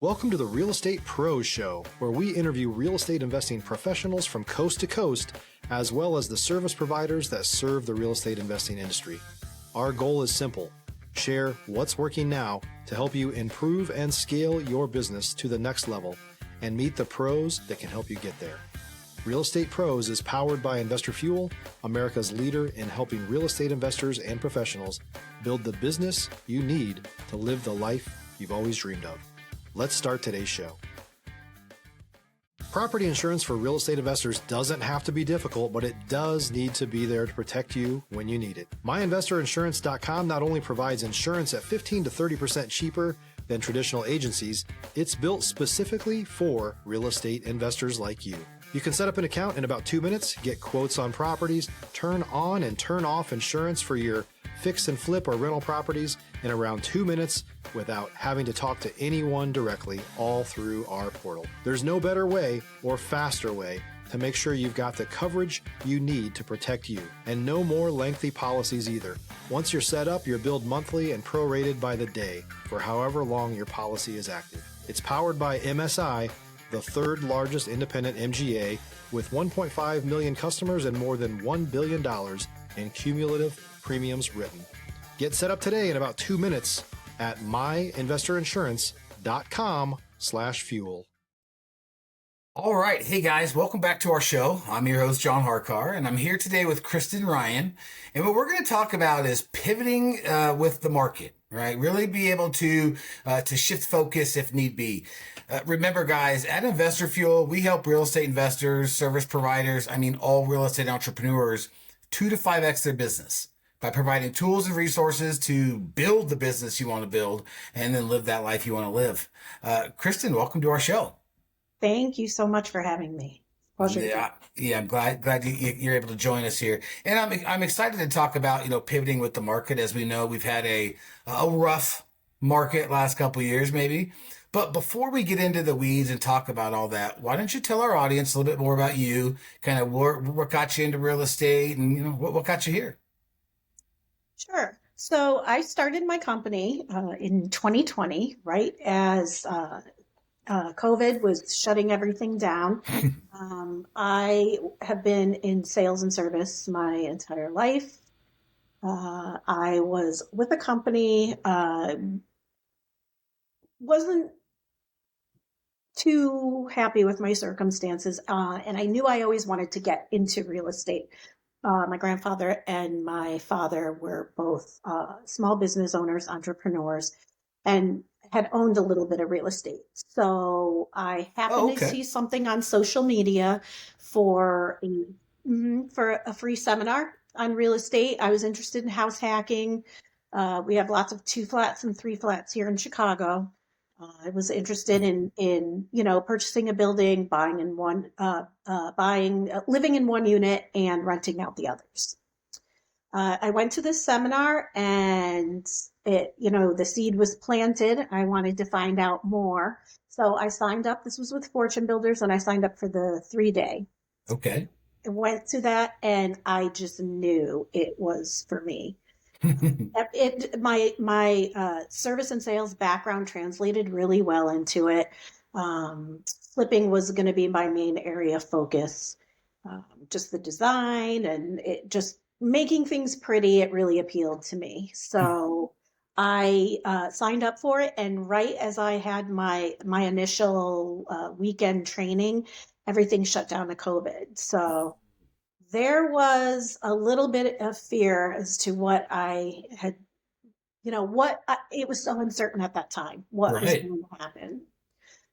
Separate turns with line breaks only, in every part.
Welcome to the Real Estate Pros Show, where we interview real estate investing professionals from coast to coast, as well as the service providers that serve the real estate investing industry. Our goal is simple: share what's working now to help you improve and scale your business to the next level and meet the pros that can help you get there. Real Estate Pros is powered by Investor Fuel, America's leader in helping real estate investors and professionals build the business you need to live the life you've always dreamed of. Let's start today's show. Property insurance for real estate investors doesn't have to be difficult, but it does need to be there to protect you when you need it. MyInvestorInsurance.com not only provides insurance at 15 to 30% cheaper than traditional agencies, it's built specifically for real estate investors like you. You can set up an account in about 2 minutes, get quotes on properties, turn on and turn off insurance for your fix and flip or rental properties in around 2 minutes without having to talk to anyone directly, all through our portal. There's no better way or faster way to make sure you've got the coverage you need to protect you, and no more lengthy policies either. Once you're set up, you're billed monthly and prorated by the day for however long your policy is active. It's powered by MSI, the third largest independent MGA, with 1.5 million customers and more than $1 billion in cumulative premiums written. Get set up today in about 2 minutes at myinvestorinsurance.com/fuel.
All right. Hey guys, welcome back to our show. I'm your host, John Harcar, and I'm here today with Kristin Ryan. And what we're going to talk about is pivoting with the market, right? Really be able to shift focus if need be. Remember guys, at Investor Fuel, we help real estate investors, service providers, all real estate entrepreneurs 2 to 5x their business by providing tools and resources to build the business you want to build and then live that life you want to live. Kristin, welcome to our show.
Thank you so much for having me. Pleasure.
Yeah, I'm glad you're able to join us here, and I'm excited to talk about pivoting with the market. As we know, we've had a rough market last couple of years, maybe. But before we get into the weeds and talk about all that, why don't you tell our audience a little bit more about you, kind of what got you into real estate, and what got you here?
Sure. So I started my company in 2020, right as COVID was shutting everything down. I have been in sales and service my entire life. I was with a company, wasn't too happy with my circumstances, and I knew I always wanted to get into real estate. My grandfather and my father were both small business owners, entrepreneurs, and had owned a little bit of real estate. So I happened to see something on social media for a free seminar on real estate. I was interested in house hacking. We have lots of 2 flats and 3 flats here in Chicago. I was interested in purchasing a building, living in one unit and renting out the others. I went to this seminar and the seed was planted. I wanted to find out more. So I signed up. This was with Fortune Builders, and I signed up for the 3-day.
Okay.
I went to that and I just knew it was for me. My service and sales background translated really well into it. Flipping was going to be my main area of focus. Just the design and it just making things pretty, it really appealed to me. So I signed up for it, and right as I had my initial weekend training, everything shut down to COVID. So there was a little bit of fear as to what I had, it was so uncertain at that time, what was going to happen.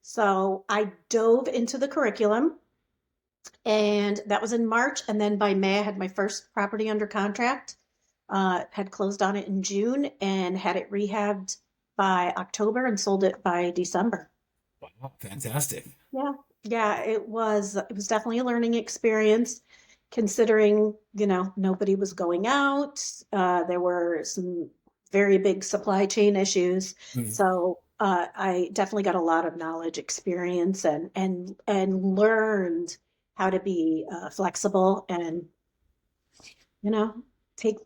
So I dove into the curriculum, and that was in March. And then by May, I had my first property under contract, had closed on it in June and had it rehabbed by October and sold it by December.
Wow, fantastic.
Yeah, it was definitely a learning experience, considering, nobody was going out. There were some very big supply chain issues. Mm-hmm. So I definitely got a lot of knowledge, experience, and learned how to be flexible and, take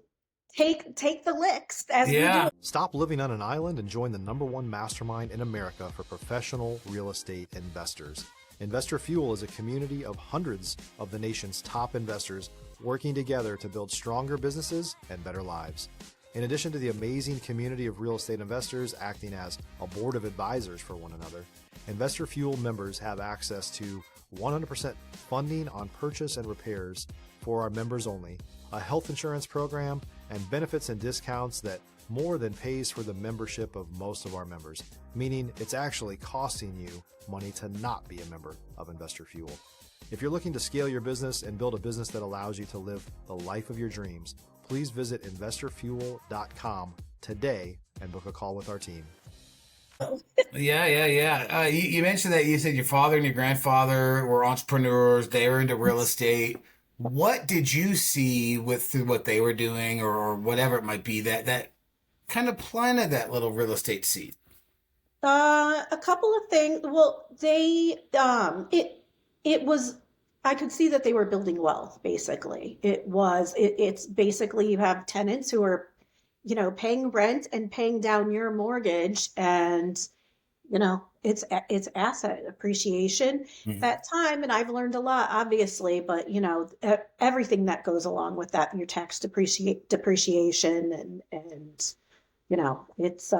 take the licks as we do.
Yeah.
Stop living on an island and join the #1 mastermind in America for professional real estate investors. Investor Fuel is a community of hundreds of the nation's top investors working together to build stronger businesses and better lives. In addition to the amazing community of real estate investors acting as a board of advisors for one another, Investor Fuel members have access to 100% funding on purchase and repairs for our members only, a health insurance program, and benefits and discounts that more than pays for the membership of most of our members, meaning it's actually costing you money to not be a member of Investor Fuel. If you're looking to scale your business and build a business that allows you to live the life of your dreams, please visit investorfuel.com today and book a call with our team.
Yeah. You mentioned that you said your father and your grandfather were entrepreneurs. They were into real estate. What did you see through what they were doing or whatever it might be that kind of planted that little real estate seed?
A couple of things. Well, it was, I could see that they were building wealth, basically. It's basically you have tenants who are, paying rent and paying down your mortgage, and, it's asset appreciation that time. And I've learned a lot, obviously, but, everything that goes along with that, your tax depreciation and, it's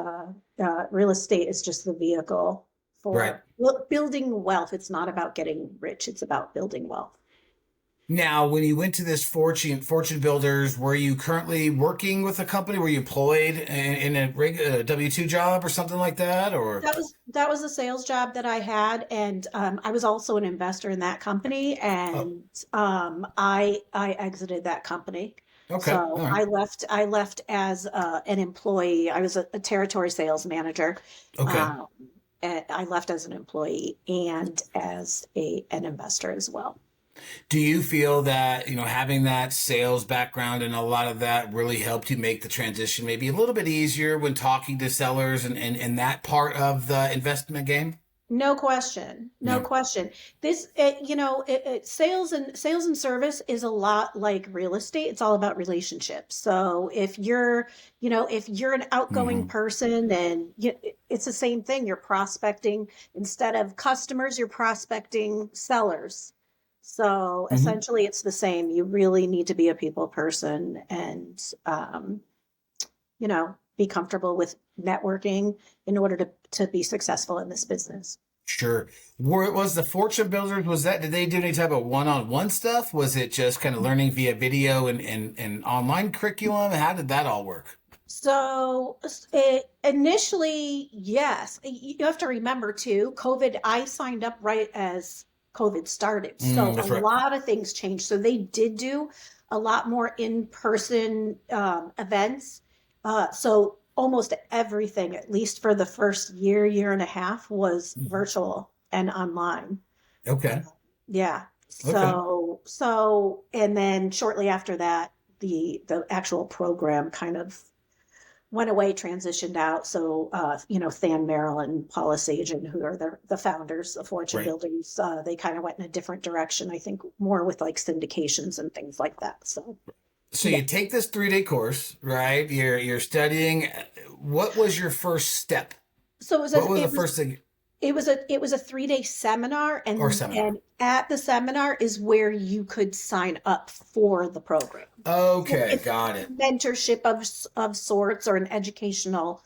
real estate is just the vehicle for building wealth. It's not about getting rich. It's about building wealth.
Now, when you went to this Fortune Builders, were you currently working with a company? Were you employed in a W-2 job or something like that? Or
that was a sales job that I had, and I was also an investor in that company, and I exited that company.
Okay.
So
right.
I left as an employee. I was a territory sales manager.
Okay.
And I left as an employee and as an investor as well.
Do you feel that, having that sales background and a lot of that really helped you make the transition maybe a little bit easier when talking to sellers and that part of the investment game?
No question. No question. This, sales and service is a lot like real estate. It's all about relationships. So if you're an outgoing person, then it's the same thing. You're prospecting instead of customers, you're prospecting sellers. So essentially it's the same. You really need to be a people person and, be comfortable with networking in order to be successful in this business.
Sure. Was the Fortune Builders, did they do any type of one-on-one stuff? Was it just kind of learning via video and online curriculum? How did that all work?
So initially, yes. You have to remember too, I signed up right as COVID started. So a lot of things changed. So they did do a lot more in-person events. So almost everything, at least for the first year and a half, was virtual and online.
Okay.
Yeah. So, and then shortly after that, the actual program kind of went away, transitioned out. So, Than Merrill and Paula Sagan, who are the founders of Fortune Builders, they kind of went in a different direction, I think more with like syndications and things like that. So
you take this 3-day course, right? You're studying. What was your first step?
So it was
the first thing?
It was a 3-day seminar, and at the seminar is where you could sign up for the program.
Okay,
it's
got it.
Mentorship of sorts, or an educational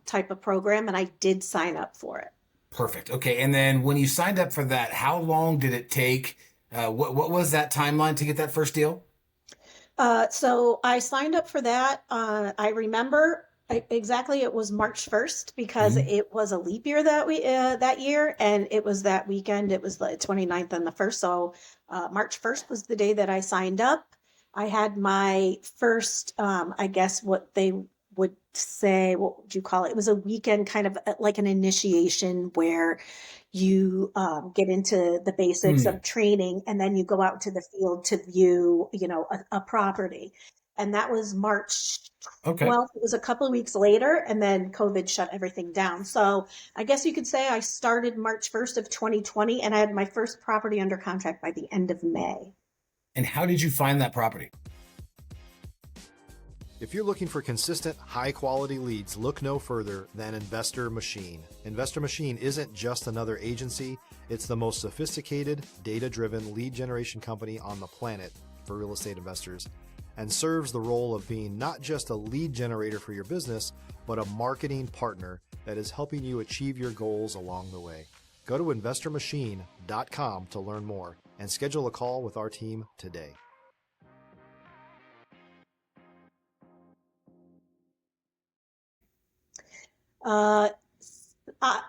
type of program, and I did sign up for it.
Perfect. Okay, and then when you signed up for that, how long did it take? What was that timeline to get that first deal?
So I signed up for that. I remember exactly, it was March 1st because it was a leap year that year, and it was that weekend. It was the 29th and the 1st. So March 1st was the day that I signed up. I had my first, I guess what they would say, what would you call it? It was a weekend, kind of like an initiation where you get into the basics of training, and then you go out to the field to view, a property. And that was March 12th. It was a couple of weeks later, and then COVID shut everything down. So I guess you could say I started March 1st of 2020, and I had my first property under contract by the end of May.
And how did you find that property?
If you're looking for consistent, high-quality leads, look no further than Investor Machine. Investor Machine isn't just another agency. It's the most sophisticated, data-driven lead generation company on the planet for real estate investors, and serves the role of being not just a lead generator for your business, but a marketing partner that is helping you achieve your goals along the way. Go to investormachine.com to learn more and schedule a call with our team today.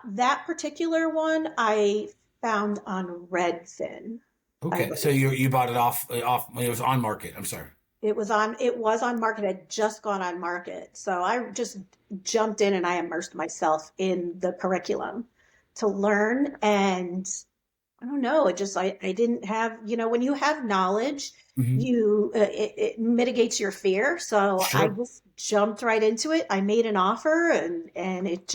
That particular one I found on Redfin.
Okay, so you bought it off when it was on market. I'm sorry.
It was on market. It had just gone on market. So I just jumped in and I immersed myself in the curriculum to learn. And I don't know, I didn't have, when you have knowledge, it mitigates your fear. So I
Sure.
just jumped right into it. I made an offer and it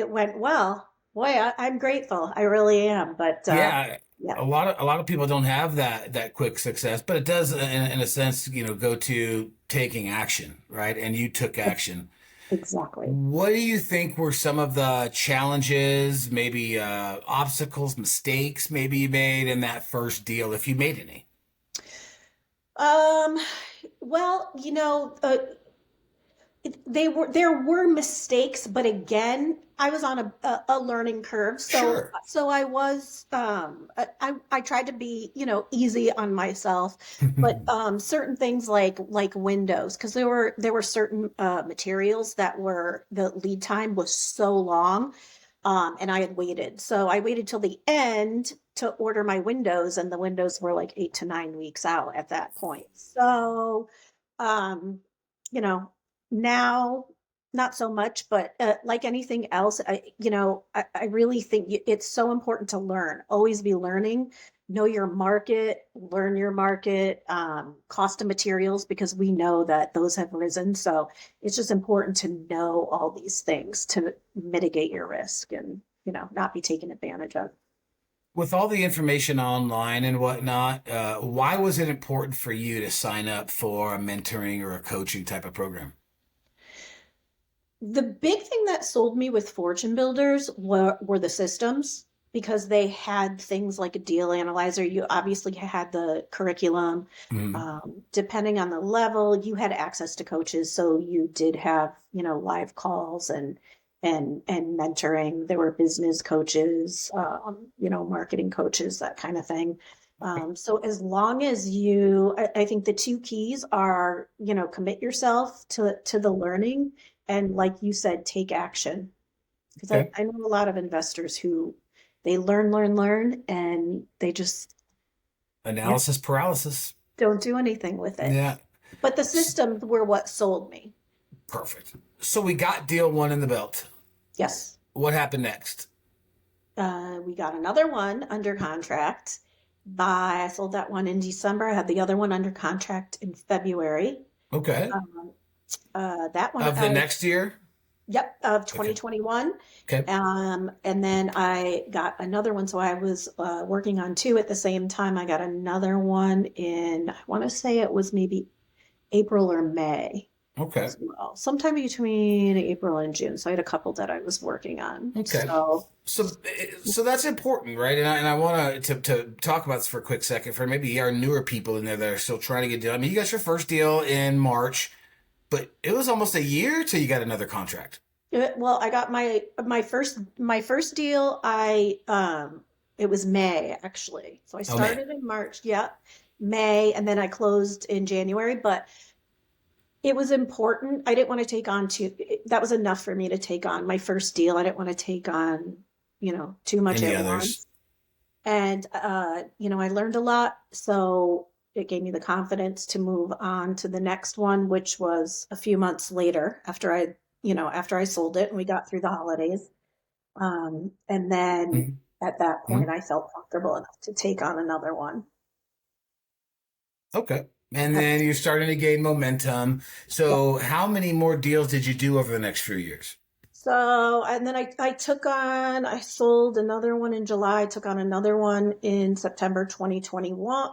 went well. Boy, I'm grateful. I really am. But
Yeah,
yeah,
a lot of people don't have that quick success, but it does in a sense, go to taking action, right? And you took action.
exactly.
What do you think were some of the challenges, maybe obstacles, mistakes maybe you made in that first deal, if you made any?
Um, well, there were mistakes, but again, I was on a learning curve. So
Sure.
so I was I tried to be, easy on myself, but certain things like windows, because there were certain materials that were the lead time was so long. And I had waited. So I waited till the end to order my windows, and the windows were like 8 to 9 weeks out at that point. So um, you know, now not so much, but like anything else, I really think it's so important to learn, always be learning, know your market, learn your market, cost of materials, because we know that those have risen. So it's just important to know all these things to mitigate your risk and, not be taken advantage of.
With all the information online and whatnot, why was it important for you to sign up for a mentoring or a coaching type of program?
The big thing that sold me with Fortune Builders were the systems, because they had things like a deal analyzer. You obviously had the curriculum.
Mhm.
Depending on the level, you had access to coaches. So you did have, live calls and mentoring. There were business coaches, marketing coaches, that kind of thing. So as long as I think the two keys are, commit yourself to the learning, and like you said, take action. Because I,
Okay.
I know a lot of investors who they learn, and they just, yeah,
Analysis paralysis.
don't do anything with it.
Yeah.
But the
S-
systems were what sold me.
Perfect. So we got deal one in the belt.
Yes.
What happened next?
We got another one under contract. I sold that one in December. I had the other one under contract in February.
Okay.
Um, that one,
Of the next year?
yep, of
Okay.
2021.
Okay.
And then I got another one. So I was working on two at the same time. I got another one I want to say it was maybe April or May
Okay.
as well, sometime between April and June. So I had a couple that I was working on.
Okay.
So,
So that's important, right? And I want to talk about this for a quick second for maybe our newer people in there that are still trying to get deal. I mean, you got your first deal in March, but it was almost a year till you got another contract.
well, I got my first deal. It was May, actually. So I
Oh man.
started in March. Yeah, May, and then I closed in January. But it was important. I didn't want to take on that was enough for me to take on my first deal. I didn't want to take on, too much
Any
at
others?
once. And, I learned a lot. So it gave me the confidence to move on to the next one, which was a few months later after I sold it and we got through the holidays. And then
Mhm.
at that point,
Mhm.
I felt comfortable enough to take on another one.
Okay. And then you're starting to gain momentum.
Yeah.
So how many more deals did you do over the next few years?
So, and then I sold another one in July, I took on another one in September 2021,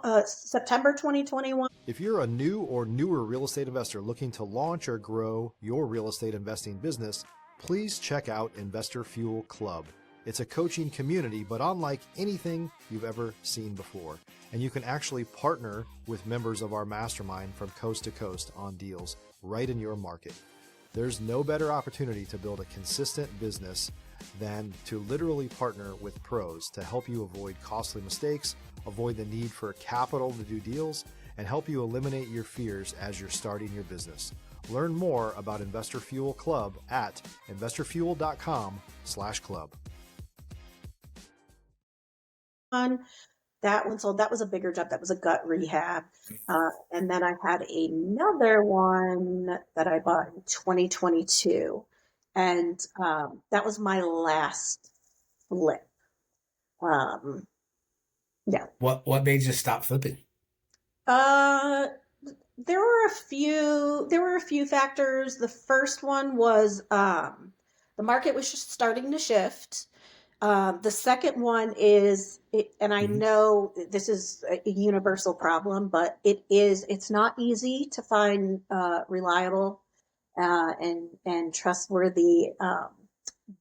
If you're a new or newer real estate investor looking to launch or grow your real estate investing business, please check out Investor Fuel Club. It's a coaching community, but unlike anything you've ever seen before. And you can actually partner with members of our mastermind from coast to coast on deals right in your market. There's no better opportunity to build a consistent business than to literally partner with pros to help you avoid costly mistakes, avoid the need for capital to do deals, and help you eliminate your fears as you're starting your business. Learn more about Investor Fuel Club at investorfuel.com/club.
on that one sold. That was a bigger job. That was a gut rehab. And then I had another one that I bought in 2022. And that was my last flip. Yeah.
What made you stop flipping?
Uh, there were a few factors. The first one was the market was just starting to shift. The second one is, and I know this is a universal problem, but it's not easy to find reliable and trustworthy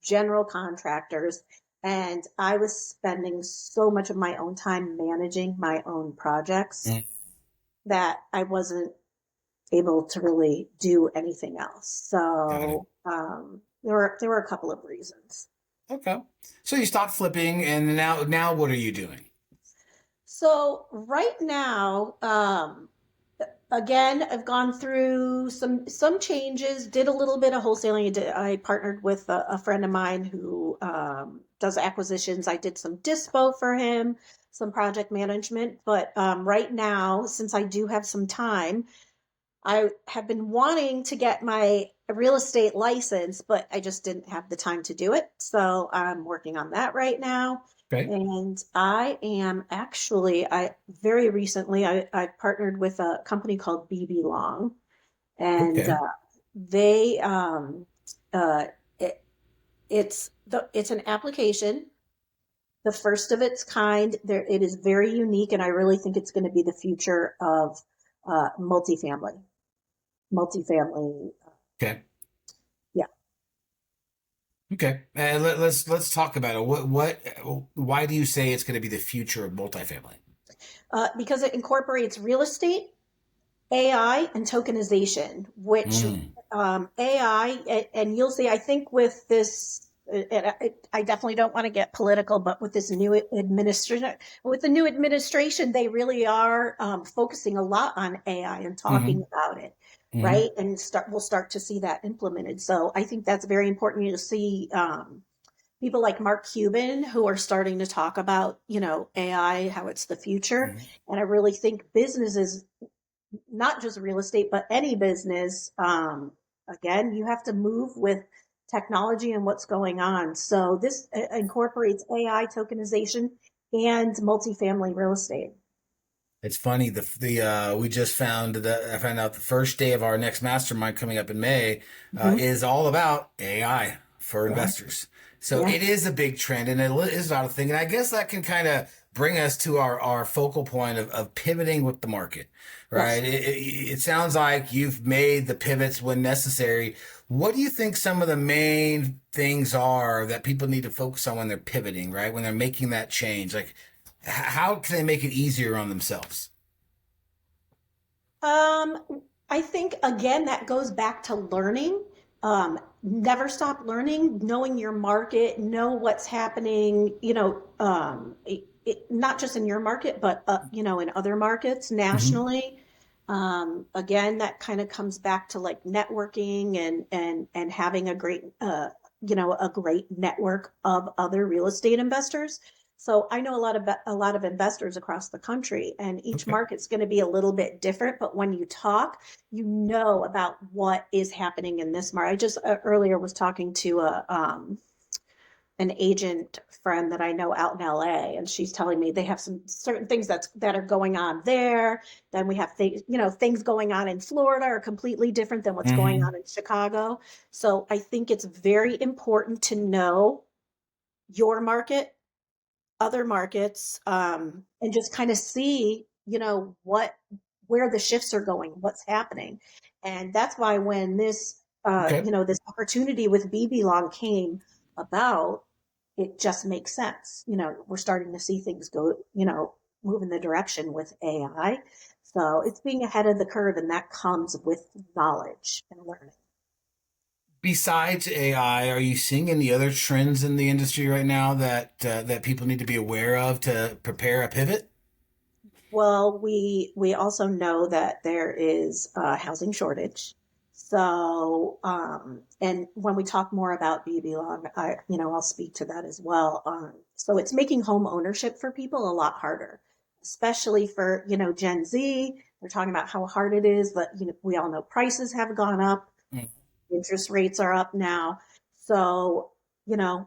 general contractors. And I was spending so much of my own time managing my own projects that I wasn't able to really do anything else. So there were a couple of reasons.
Okay. So you stopped flipping, and now what are you doing?
So right now, again, I've gone through some changes, did a little bit of wholesaling. I partnered with a friend of mine who does acquisitions. I did some dispo for him, some project management. But right now, since I do have some time, I have been wanting to get my real estate license, but I just didn't have the time to do it. So I'm working on that right now.
Okay.
And I very recently, I partnered with a company called BB Long, and
Okay.
they, it's an application, the first of its kind. It is very unique, and I really think it's going to be the future of multifamily.
Okay.
Yeah.
Okay. Let's talk about it. Why do you say it's going to be the future of multifamily?
Because it incorporates real estate, AI, and tokenization, which AI, and you'll see, I think with this, and I definitely don't want to get political, but with this new administration, they really are focusing a lot on AI and talking about it, right? And we'll start to see that implemented. So I think that's very important. You'll see people like Mark Cuban who are starting to talk about, AI, how it's the future. And I really think businesses, not just real estate, but any business, again, you have to move with technology and what's going on. So this incorporates AI, tokenization, and multifamily real estate.
It's funny. We just I found out the first day of our next mastermind coming up in May is all about AI for investors. So it is a big trend, and it is not a thing. And I guess that can kind of bring us to our focal point of pivoting with the market, right? It sounds like you've made the pivots when necessary. What do you think some of the main things are that people need to focus on when they're pivoting, right? When they're making that change, like how can they make it easier on themselves?
I think again that goes back to learning. Never stop learning, knowing your market, know what's happening. Not just in your market, but in other markets nationally. Again, that kind of comes back to like networking and having a great a great network of other real estate investors. So I know a lot of investors across the country, and each market's going to be a little bit different. But when you talk, you know about what is happening in this market. I just earlier was talking to an agent friend that I know out in LA, and she's telling me they have some certain things that are going on there. Then we have things, things going on in Florida are completely different than what's going
Hmm.
on in Chicago. So I think it's very important to know your market, other markets, and just kind of see, where the shifts are going, what's happening. And that's why when
Okay.
this opportunity with BB Long came about, it just makes sense. We're starting to see things go, move in the direction with AI. So it's being ahead of the curve, and that comes with knowledge and learning.
Besides AI, are you seeing any other trends in the industry right now that people need to be aware of to prepare a pivot?
Well, we also know that there is a housing shortage. So, and when we talk more about BB Long, I'll speak to that as well. So it's making home ownership for people a lot harder, especially for, Gen Z. They're talking about how hard it is, but, we all know prices have gone up,
Mm.
interest rates are up now. So,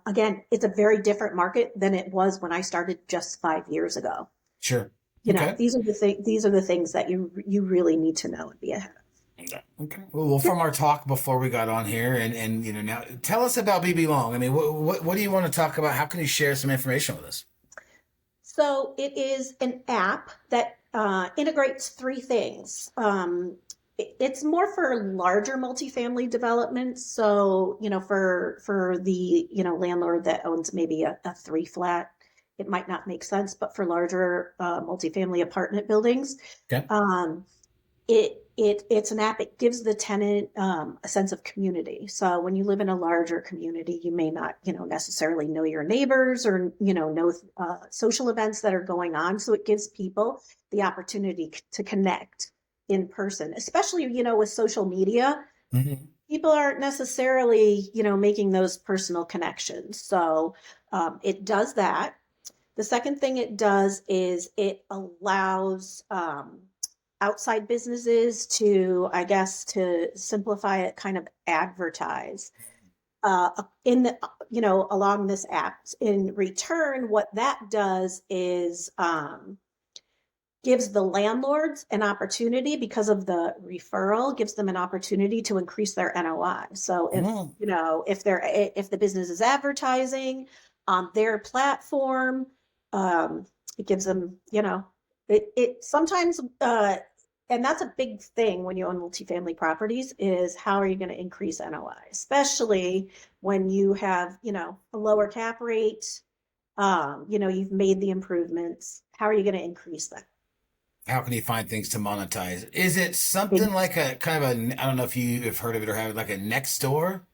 again, it's a very different market than it was when I started just 5 years ago.
Sure. Okay.
These are the things that you really need to know and be ahead of.
Okay. Well, from our talk before we got on here, and now tell us about BB Long. I mean, what do you want to talk about? How can you share some information with us?
So it is an app that integrates three things. It's more for larger multifamily developments. So, for the, landlord that owns maybe a three flat, it might not make sense, but for larger multifamily apartment buildings,
Okay.
um, it's an app. It gives the tenant a sense of community. So when you live in a larger community, you may not, necessarily know your neighbors or know social events that are going on. So it gives people the opportunity to connect in person, especially with social media.
Hmm.
People aren't necessarily making those personal connections. So it does that. The second thing it does is it allows outside businesses to, I guess, to simplify it, kind of advertise in the, along this app. In return, what that does is gives the landlords an opportunity, because of the referral, gives them an opportunity to increase their NOI. So
Mm.
if the business is advertising on their platform, it gives them, it sometimes, and that's a big thing when you own multifamily properties, is how are you going to increase NOI, especially when you have, a lower cap rate, you've made the improvements. How are you going to increase that?
How can you find things to monetize? Is it
Big.
something like a kind of a, I don't know if you have heard of it or have it, like a next door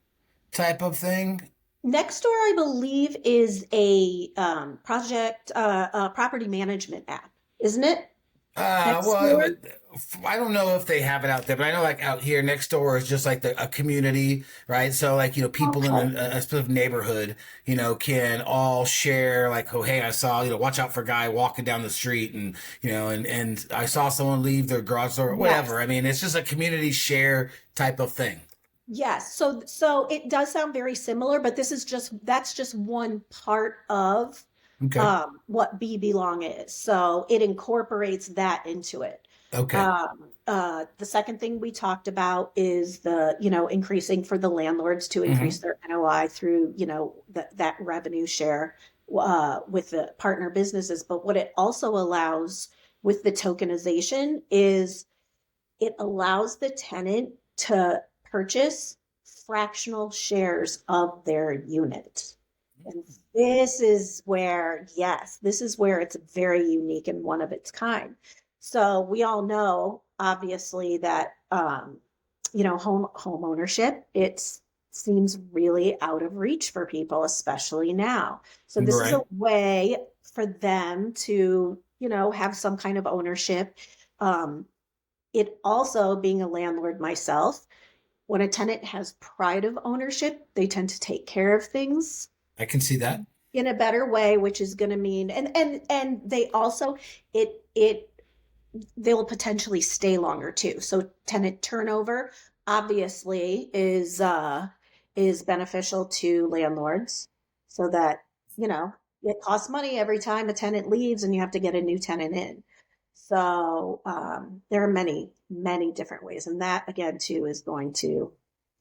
type of thing?
Nextdoor, I believe, is a property management app, isn't it?
Well,
Nextdoor.
I don't know if they have it out there, but I know like out here next door is just like a community, right? So like, people in
Okay.
a specific neighborhood, can all share like, oh, hey, I saw, watch out for a guy walking down the street and, and I saw someone leave their garage door,
Yes.
whatever. I mean, it's just a community share type of thing.
Yes. So it does sound very similar, but that's just one part of
Okay.
what Be Belong is. So it incorporates that into it.
Okay.
The second thing we talked about is the, increasing for the landlords to increase
Hmm.
their NOI through, that revenue share with the partner businesses. But what it also allows with the tokenization is it allows the tenant to purchase fractional shares of their unit. And this is where it's very unique and one of its kind. So we all know, obviously, that home ownership, it seems really out of reach for people, especially now. So this is a
Right.
way for them to, have some kind of ownership. It also, being a landlord myself, when a tenant has pride of ownership, they tend to take care of things
I can see that.
in a better way, which is going to mean, and they also, it they'll potentially stay longer too. So tenant turnover obviously is beneficial to landlords. so that, it costs money every time a tenant leaves and you have to get a new tenant in. So there are many, many different ways. And that, again, too, is going to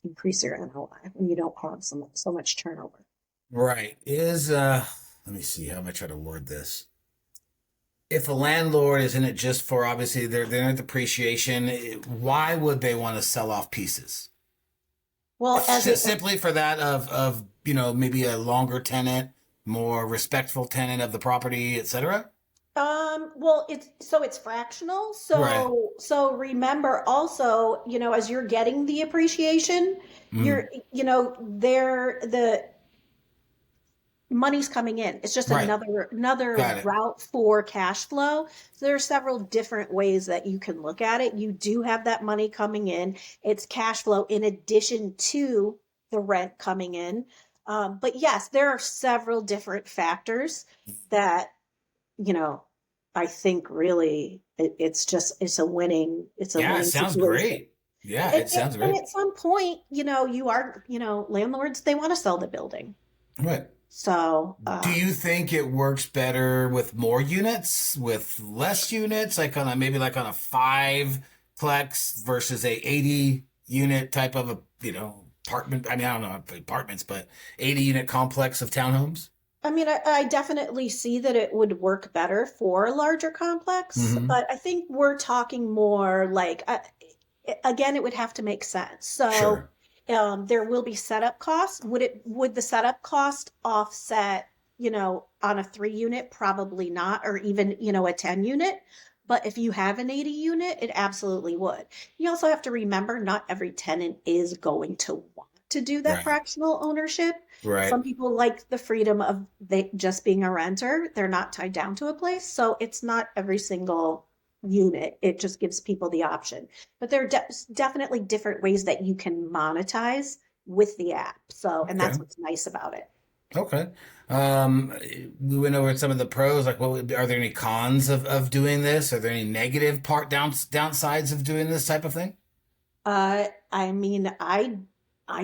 increase your NOI when you don't have so much turnover.
Right. Let me see, how am I trying to word this? If a landlord is in it just for, obviously, they're in depreciation, why would they want to sell off pieces?
Well,
Simply for that of maybe a longer tenant, more respectful tenant of the property, etc.
Well, it's fractional.
Right.
So remember also, as you're getting the appreciation,
Mm.
the money's coming in. It's just
Right.
another
Got it.
route for cash flow. So there are several different ways that you can look at it. You do have that money coming in. It's cash flow in addition to the rent coming in. But yes, there are several different factors that, I think really it's a winning
Yeah, it sounds
situation.
great. Yeah,
And,
it sounds
and
great.
at some point, landlords, they want to sell the building.
Right.
So,
Do you think it works better with more units, with less units, like maybe like on a five-plex versus a 80 unit type of apartment? I mean, I don't know apartments, but 80 unit complex of townhomes?
I mean, I definitely see that it would work better for a larger complex,
Mm-hmm.
but I think we're talking more like, again, it would have to make sense. So,
Sure.
there will be setup costs. Would the setup cost offset, on a 3 unit? Probably not, or even, a 10 unit. But if you have an 80 unit, it absolutely would. You also have to remember not every tenant is going to want to do that
Right.
fractional ownership.
Right.
Some people like the freedom of they just being a renter. They're not tied down to a place. So it's not every single unit. It just gives people the option. But there are definitely different ways that you can monetize with the app. So, and
Okay.
that's what's nice about it.
Okay. Um, we went over some of the pros. Like, are there any cons of doing this? Are there any negative downsides of doing this type of thing?
I mean, I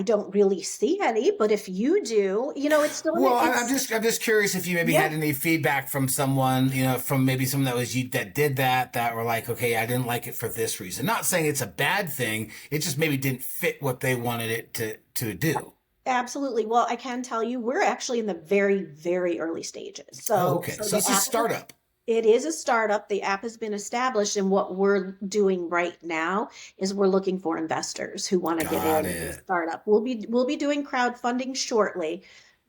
don't really see any, but if you do, it's still
Well,
it's
I'm just curious if you maybe
yeah.
had any feedback from someone, from maybe someone that was you that did that were like, okay, I didn't like it for this reason. Not saying it's a bad thing. It just maybe didn't fit what they wanted it to do.
Absolutely. Well, I can tell you we're actually in the very, very early stages.
Oh,
So,
okay.
so
So
the
it's a
app
startup.
it is a startup. The app has been established, and what we're doing right now is we're looking for investors who want to get
Got
in and
it.
start up. We'll be doing crowdfunding shortly,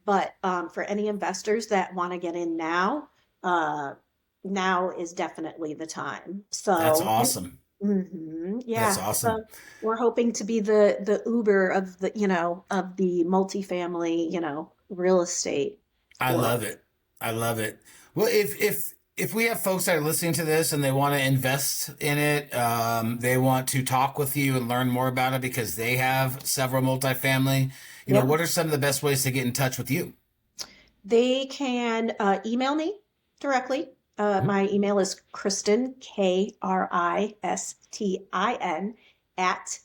but for any investors that want to get in now, uh, now is definitely the time.
That's
So,
awesome. That's
yeah.
awesome.
So we're hoping to be the Uber of the multifamily, real estate
I
world.
love it. I love it. Well, if we have folks that are listening to this and they want to invest in it, they want to talk with you and learn more about it because they have several multifamily,
Yep.
what are some of the best ways to get in touch with you?
They can email me directly.
Mhm.
My email is Kristin, Kristin, at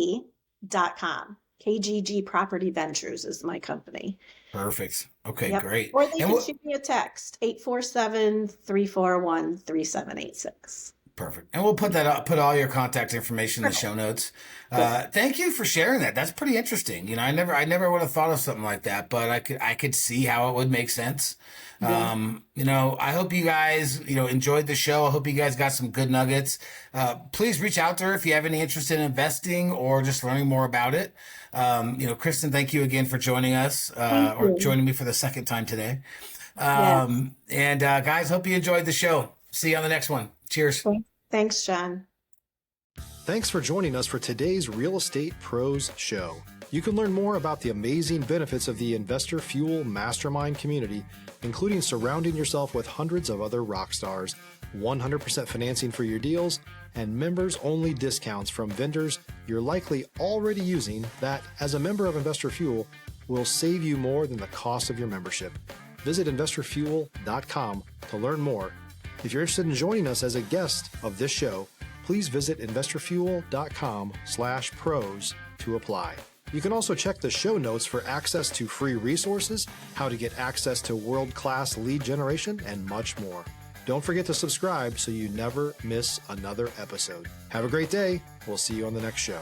kggpv.com. KGG Property Ventures is my company.
Perfect. Okay,
Yep.
great.
Or they
And
can
what
shoot me a text, 847-341-3786.
Perfect. And we'll put that up, put all your contact information in the show notes.
Cool.
Thank you for sharing that. That's pretty interesting. I never would have thought of something like that, but I could see how it would make sense.
Yeah.
I hope you guys, enjoyed the show. I hope you guys got some good nuggets. Please reach out to her if you have any interest in investing or just learning more about it. Kristin, thank you again for joining us,
Thank
or
you.
joining me for the second time today.
Yes.
And guys, hope you enjoyed the show. See you on the next one. Cheers.
Thanks, John.
Thanks for joining us for today's Real Estate Pros Show. You can learn more about the amazing benefits of the Investor Fuel Mastermind community, including surrounding yourself with hundreds of other rock stars, 100% financing for your deals, and members-only discounts from vendors you're likely already using that, as a member of Investor Fuel, will save you more than the cost of your membership. Visit investorfuel.com to learn more. If you're interested in joining us as a guest of this show, please visit investorfuel.com/pros to apply. You can also check the show notes for access to free resources, how to get access to world-class lead generation, and much more. Don't forget to subscribe so you never miss another episode. Have a great day. We'll see you on the next show.